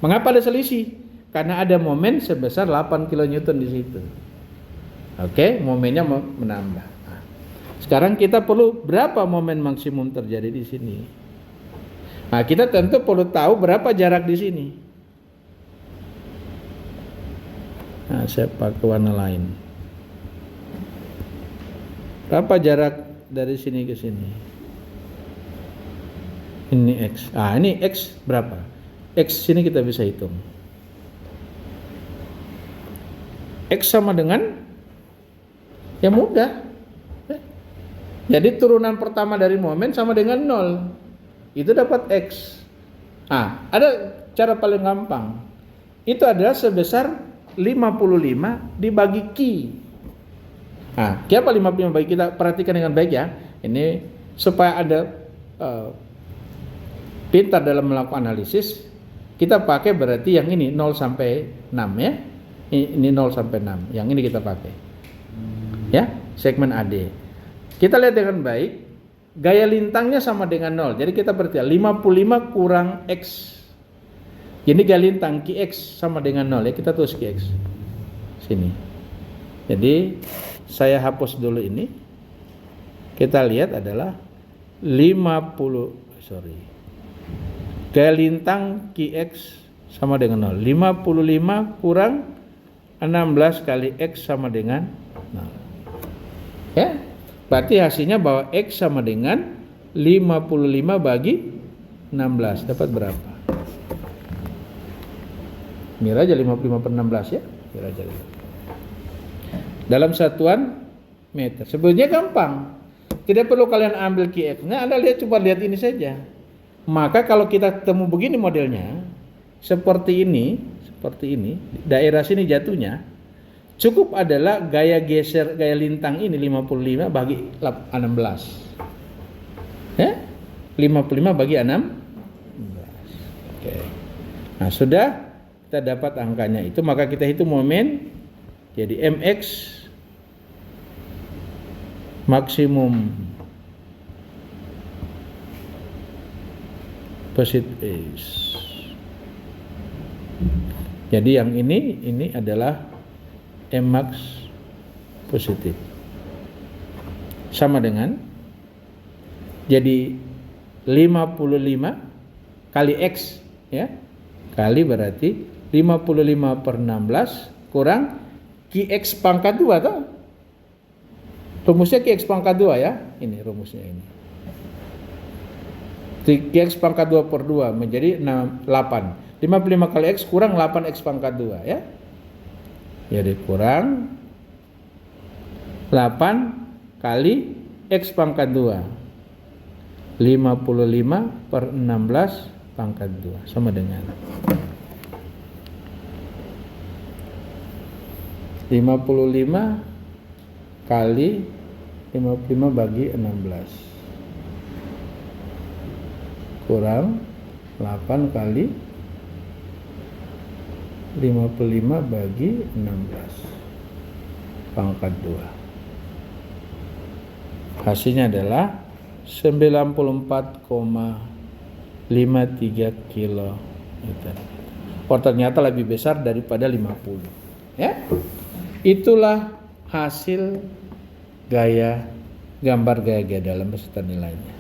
Mengapa ada selisih? Karena ada momen sebesar 8 kilo Newton di situ. Oke, momennya menambah. Nah, sekarang kita perlu berapa momen maksimum terjadi di sini? Nah, kita tentu perlu tahu berapa jarak di sini. Nah, saya pakai warna lain. Berapa jarak dari sini ke sini? Ini X. Ah, ini X berapa? X sini kita bisa hitung. X sama dengan, ya mudah. Jadi turunan pertama dari momen sama dengan 0. Itu dapat X. Ah, ada cara paling gampang. Itu adalah sebesar 55 dibagi Q. Nah, apa 55 bagi kita? Perhatikan dengan baik ya. Ini supaya Anda pintar dalam melakukan analisis, kita pakai berarti yang ini 0 sampai 6 ya. Ini 0 sampai 6. Yang ini kita pakai. Ya, segmen AD. Kita lihat dengan baik, gaya lintangnya sama dengan 0. Jadi kita berarti 55 kurang X. Jadi gaya lintang QX sama dengan 0 ya. Kita tulis QX. Sini. Jadi saya hapus dulu ini. Kita lihat adalah 50, gaya lintang QX sama dengan 0. 55 kurang 16 kali X sama dengan 0. Ya, berarti hasilnya bahwa X sama dengan 55 bagi 16. Dapat berapa? Mira aja 55 per 16 ya. Mira aja. Dalam satuan meter. Sebenarnya gampang. Tidak perlu kalian ambil QX-nya, Anda coba lihat ini saja. Maka kalau kita temu begini modelnya, seperti ini, daerah sini jatuhnya, cukup adalah gaya geser, gaya lintang ini 55 bagi 16. Ya? 55 bagi 16. Oke. Nah, sudah kita dapat angkanya itu, maka kita hitung momen. Jadi MX maksimum positif. Jadi yang ini adalah Mmax positif. Sama dengan, jadi 55 kali X ya. Kali berarti 55 per 16 kurang QX pangkat 2 toh? Rumusnya QX pangkat 2 ya. Ini rumusnya ini. QX pangkat 2 per 2 menjadi 8. 55 kali X kurang 8X pangkat 2 ya. Jadi kurang 8 kali X pangkat 2. 55 per 16 pangkat 2 sama dengan 55 kali 55 bagi 16 kurang 8 kali 55 bagi 16 pangkat 2. Hasilnya adalah 94,53 kilo. Oh, ternyata lebih besar daripada 50. Ya. Itulah hasil gambar gaya dalam beserta nilainya.